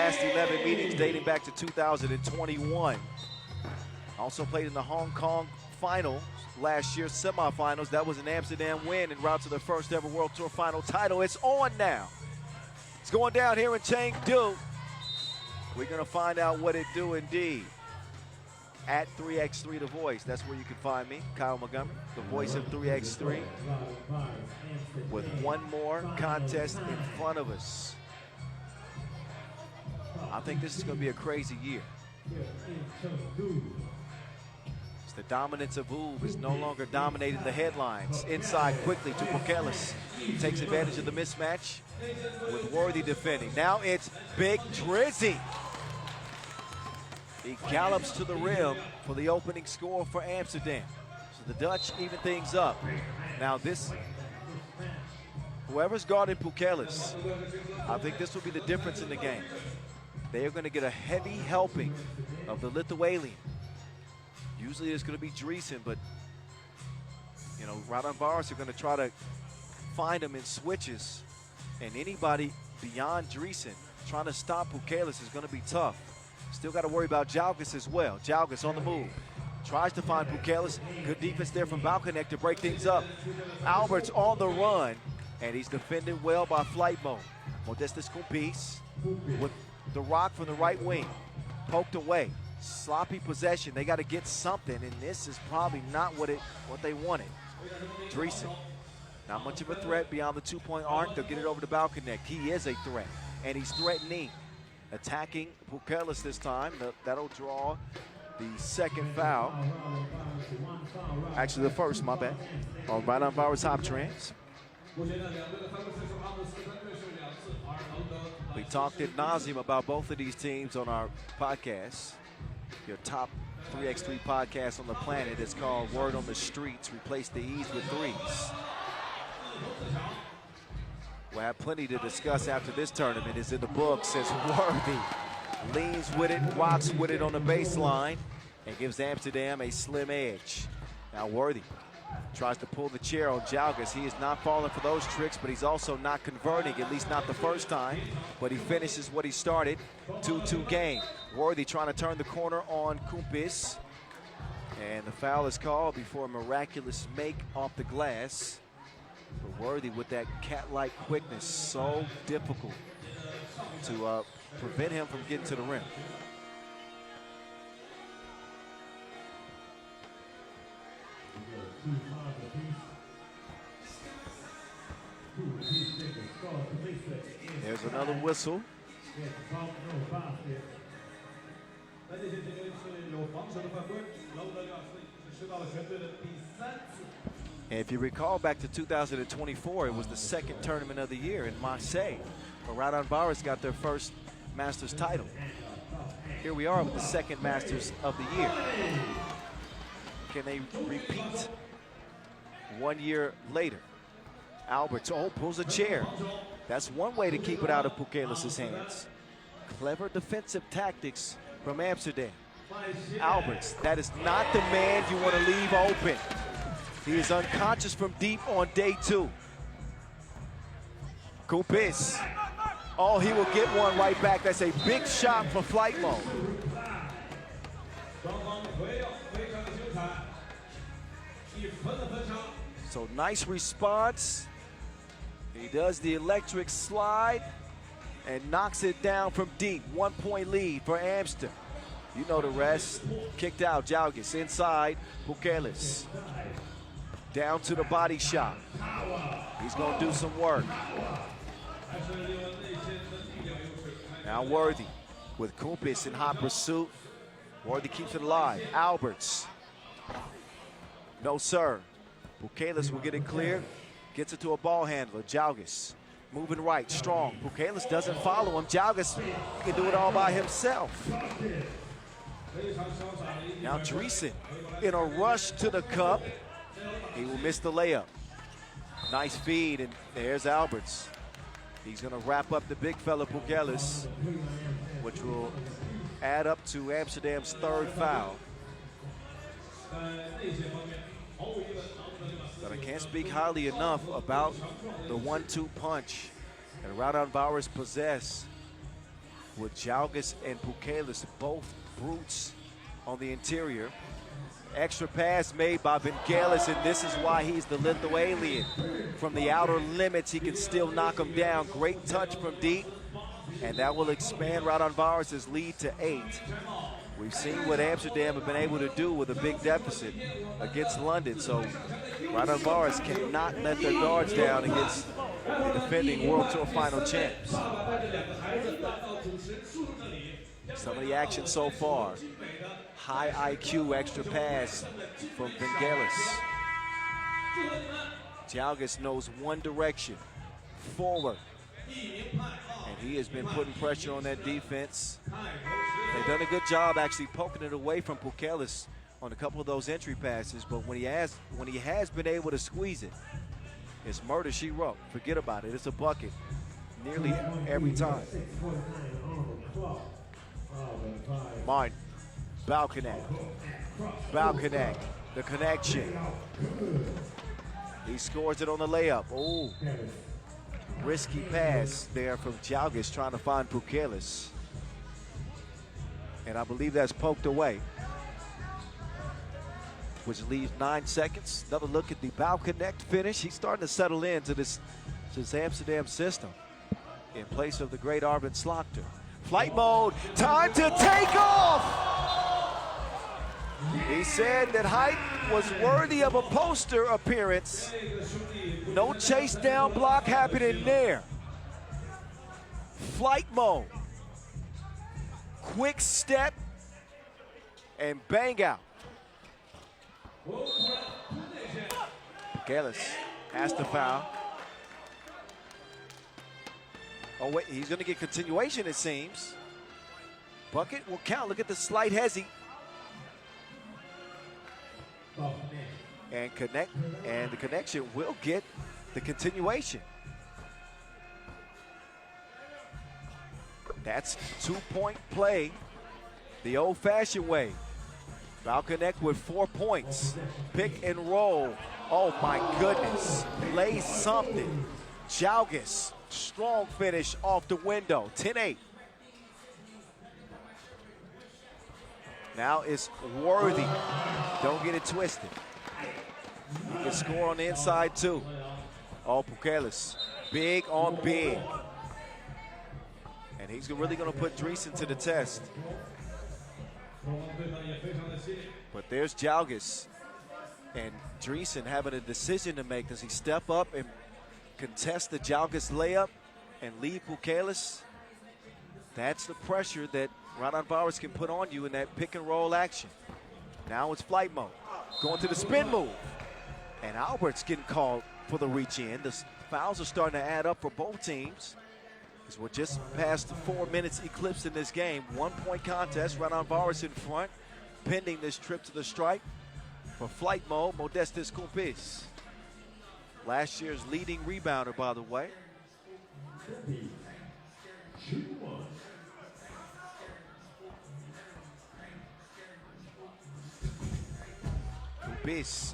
last 11 meetings dating back to 2021. Also played in the Hong Kong finals last year, semifinals. That was an Amsterdam win en route to their first ever World Tour final title. It's on now. It's going down here in Chengdu. We're going to find out what it do indeed. At 3x3 The Voice, that's where you can find me, Kyle Montgomery, the voice of 3x3, with one more contest in front of us. I think this is going to be a crazy year. The dominance of Ub is no longer dominating the headlines. Inside quickly to Pukelis. He takes advantage of the mismatch with Worthy defending. Now it's Big Drizzy. He gallops to the rim for the opening score for Amsterdam. So the Dutch even things up. Now this, whoever's guarding Pukelis, I think this will be the difference in the game. They are going to get a heavy helping of the Lithuanian. Usually it's going to be Dreesen, but, you know, Raudondvaris are going to try to find him in switches. And anybody beyond Dreesen trying to stop Pukelis is going to be tough. Still got to worry about Jalgis as well. Jalgis on the move. Tries to find Pukelis. Good defense there from Balkanek to break things up. Albert's on the run, and he's defended well by Flight Mode. Modestus Kumpis with the rock from the right wing. Poked away. Sloppy possession. They got to get something, and this is probably not what they wanted. Dreesen, not much of a threat beyond the two-point arc. They'll get it over to Balkanek. He is a threat, and he's threatening. Attacking Pukelis this time. That'll draw the second foul. Actually, the first, my bad. On Raudondvaris Hoptrans. We talked ad nauseum about both of these teams on our podcast. Your top 3x3 podcast on the planet is called Word on the Streets. Replace the E's with threes. We'll have plenty to discuss after this tournament. Is in the books as Worthy leans with it, rocks with it on the baseline, and gives Amsterdam a slim edge. Now Worthy tries to pull the chair on Jalgis. He is not falling for those tricks, but he's also not converting, at least not the first time. But he finishes what he started. 2-2 game. Worthy trying to turn the corner on Kumpis. And the foul is called before a miraculous make off the glass. But Worthy with that cat-like quickness, so difficult to prevent him from getting to the rim. There's another whistle. And if you recall back to 2024, it was the second tournament of the year in Marseille, where Raudondvaris got their first Masters title. Here we are with the second Masters of the year. Can they repeat 1 year later? Alberts pulls a chair. That's one way to keep it out of Pukelis' hands. Clever defensive tactics from Amsterdam. Alberts, that is not the man you want to leave open. He is unconscious from deep on day 2. Kumpis. Oh, he will get one right back. That's a big shot for Flight Mode. So nice response. He does the electric slide and knocks it down from deep. 1 point lead for Amsterdam. You know the rest. Kicked out Jalgis. Inside Pukelis. Down to the body shot. He's going to do some work. Now Worthy with Kumpis in hot pursuit. Worthy keeps it alive. Alberts. No, sir. Pukelis will get it clear. Gets it to a ball handler. Jalgis moving right, strong. Pukelis doesn't follow him. Jalgis can do it all by himself. Now Dreesen in a rush to the cup. He will miss the layup. Nice feed, and there's Alberts. He's going to wrap up the big fella Pukelis, which will add up to Amsterdam's third foul. But I can't speak highly enough about the 1-2 punch that Raudondvaris possess with Jalgis and Pukelis, both brutes on the interior. Extra pass made by Vangelis, and this is why he's the Lithuanian. From the outer limits, he can still knock him down. Great touch from deep, and that will expand Raudondvaris' lead to 8. We've seen what Amsterdam have been able to do with a big deficit against London, so Raudondvaris cannot let their guards down against the defending World Tour final champs. Some of the action so far. High IQ extra pass from Vangelis. Jalgis knows one direction, forward. And he has been putting pressure on that defense. They've done a good job actually poking it away from Pukelis on a couple of those entry passes, but when he has been able to squeeze it, it's murder she wrote. Forget about it. It's a bucket nearly every time. Martin. Balkanek, the connection. He scores it on the layup. Oh, risky pass there from Jalgis trying to find Pukelis. And I believe that's poked away, which leaves 9 seconds. Another look at the Balkanek finish. He's starting to settle into this Amsterdam system in place of the great Arvin Slaughter. Flight mode, time to take off! He said that height was worthy of a poster appearance. No chase down block happening there. Flight mode. Quick step and bang out. Pukelis has to foul. Oh wait, he's gonna get continuation it seems. Bucket will count, look at the slight hezzy. And the connection will get the continuation. That's 2-point play the old-fashioned way. Balkanek with 4 points. Pick and roll. Oh my goodness. Lay something. Jalgis, strong finish off the window. 10-8. Now it's Worthy. Don't get it twisted. He can score on the inside too. Oh, Pukelis, big on big. And he's really gonna put Dreesen to the test. But there's Jalgis. And Dreesen having a decision to make. Does he step up and contest the Jalgis layup and leave Pukelis? That's the pressure that Raudondvaris can put on you in that pick and roll action. Now it's flight mode. Going to the spin move. And Albert's getting called for the reach in. The fouls are starting to add up for both teams. As we're just past the 4 minutes eclipse in this game. 1-point contest, Raudondvaris in front, pending this trip to the stripe. For flight mode, Modestus Kumpis. Last year's leading rebounder, by the way. Kumpis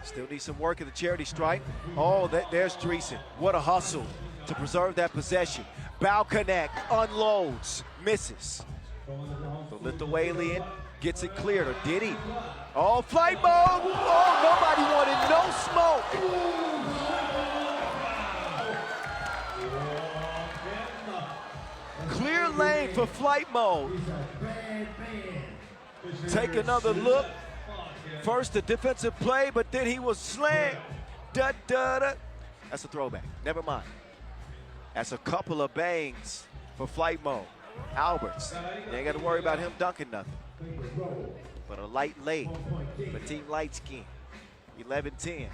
still needs some work at the charity stripe. Oh, there's Dreesen. What a hustle to preserve that possession. Balkanek unloads, misses. The Lithuanian gets it cleared, or did he? Oh, flight mode! Oh, nobody wanted no smoke. Clear lane for flight mode. Take another look. First the defensive play, but then he was slammed. That's a throwback. Never mind. That's a couple of bangs for flight mode. Alberts, you ain't got to worry about him dunking nothing. But a light late for Team Light Skin. 11-10.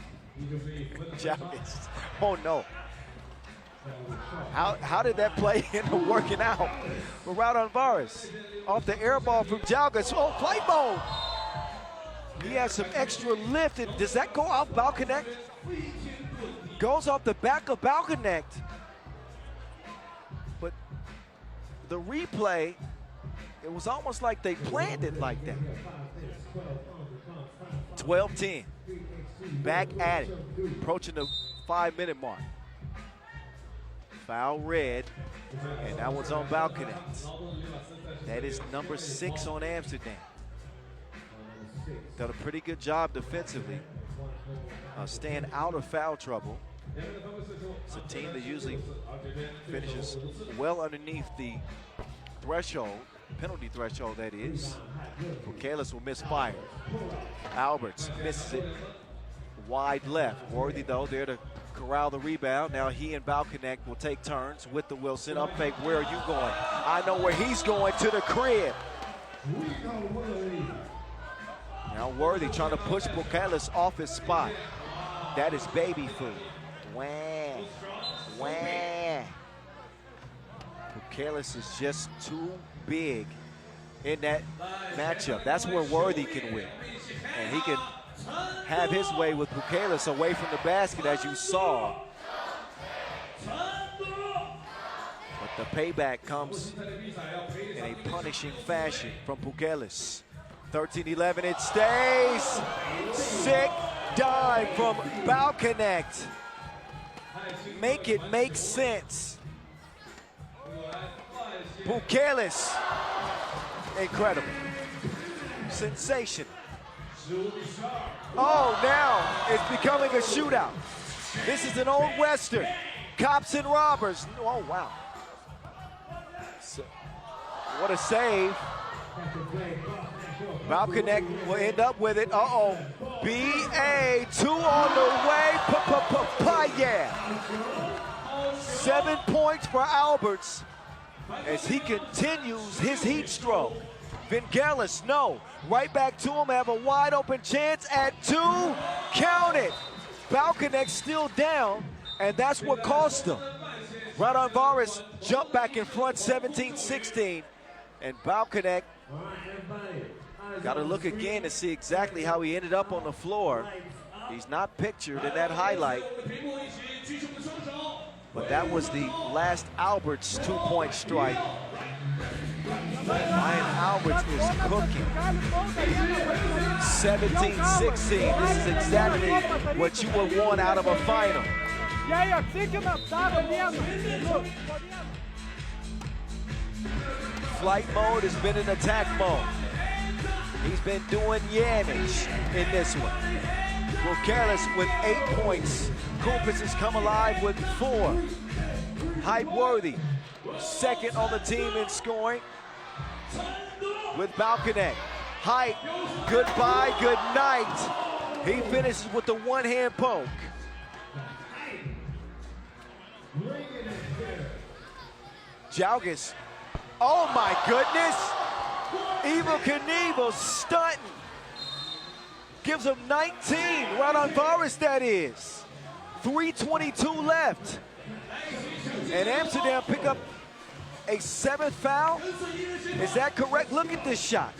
Jalgis. Oh no. How did that play end up working out for Raudondvaris? Off the air ball from Jalgis. Oh, flight mode. He has some extra lift, and does that go off Balkanek? Goes off the back of Balkanek. But the replay, it was almost like they planned it like that. 12-10. Back at it. Approaching the 5-minute mark. Foul red, and that one's on Balcony. That is number 6 on Amsterdam. Done a pretty good job defensively, staying out of foul trouble. It's a team that usually finishes well underneath the threshold, penalty threshold that is. Buchelis will misfire. Alberts misses it wide left. Worthy though there to corral the rebound. Now he and Balcony will take turns with the Wilson. Up fake, where are you going? I know where he's going, to the crib. Now Worthy trying to push Buchelis off his spot. That is baby food. Wah, wah. Buchelis is just too big in that matchup. That's where Worthy can win. And he can have his way with Buchelis away from the basket, as you saw. But the payback comes in a punishing fashion from Buchelis. 13-11, it stays. Sick dive from Balcony. Make it make sense. Buchelis, incredible. Sensation. Oh, now it's becoming a shootout. This is an old Western. Cops and robbers. Oh, wow. So, what a save. Balcony will end up with it. Uh-oh. B.A. 2 on the way. Yeah. 7 points for Alberts as he continues his heat stroke. Vangelis, no. Right back to him, have a wide open chance at 2. Count it. Balcony still down, and that's what cost him. Raudondvaris jumped back in front 17-16, and Balcony got to look again to see exactly how he ended up on the floor. He's not pictured in that highlight, but that was the last Alberts 2-point strike. Ryan Alberts is cooking. 17-16. This is exactly what you would want out of a final. Flight mode has been in attack mode. He's been doing damage in this one. Buchelis with 8 points. Kupis has come alive with 4. Hype Worthy, second on the team in scoring with Balcony. Hype, goodbye, good night. He finishes with the one-hand poke. Jalgis, oh my goodness. Evel Knievel stunting. Gives him 19, Raudondvaris that is. 3:22 left. And Amsterdam pick up a 7th foul. Is that correct? Look at this shot.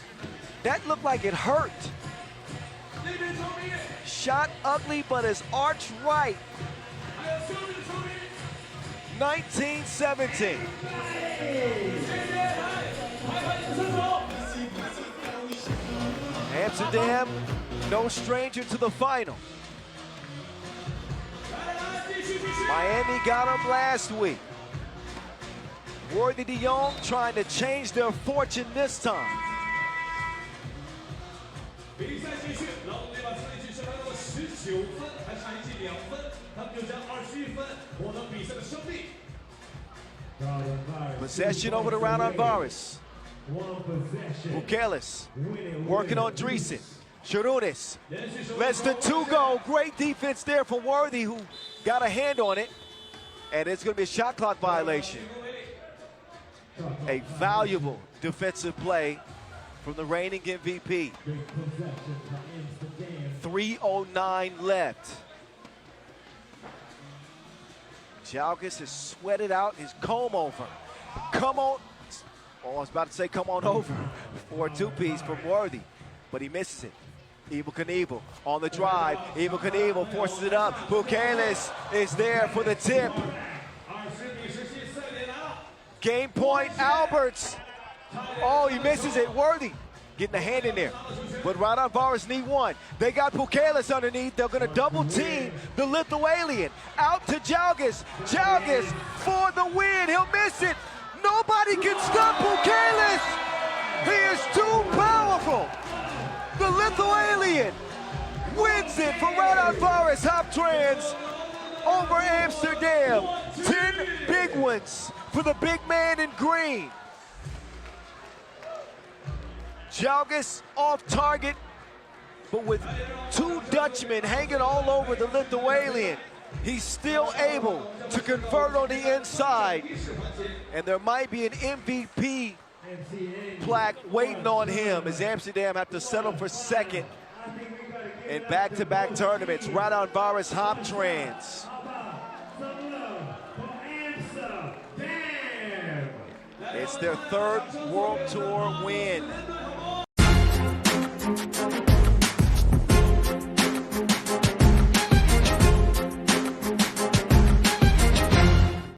That looked like it hurt. Shot ugly, but is arched right. 19-17. Amsterdam, no stranger to the final. Miami got them last week. Worthy de Jong trying to change their fortune this time. Possession over to Raudondvaris. Buchelis working on Dreesen. Sharunis, less than 2 go. Great defense there for Worthy, who got a hand on it. And it's going to be a shot clock violation. A valuable defensive play from the reigning MVP. 3:09 left. Jalgis has sweated out his comb over. Come on. Oh, I was about to say come on over for a 2-piece from Worthy, but he misses it. Evel Knievel on the drive. Evel Knievel forces it up. Buchelis is there for the tip. Game point, Alberts. Oh, he misses it. Worthy getting a hand in there. but Raudondvaris need one. They got Pukelis underneath. They're going to double team the Lithuanian. Out to Jalgis. Jalgis for the win. He'll miss it. Nobody can stop Pukelis. He is too powerful. The Lithuanian wins it for Raudondvaris Hoptrans over Amsterdam. 10 big ones for the big man in green. Jalgis off target, but with two Dutchmen hanging all over the Lithuanian, he's still able to convert on the inside. And there might be an MVP plaque waiting on him as Amsterdam have to settle for second in back-to-back tournaments. Raudondvaris Hoptrans. It's their third World Tour win.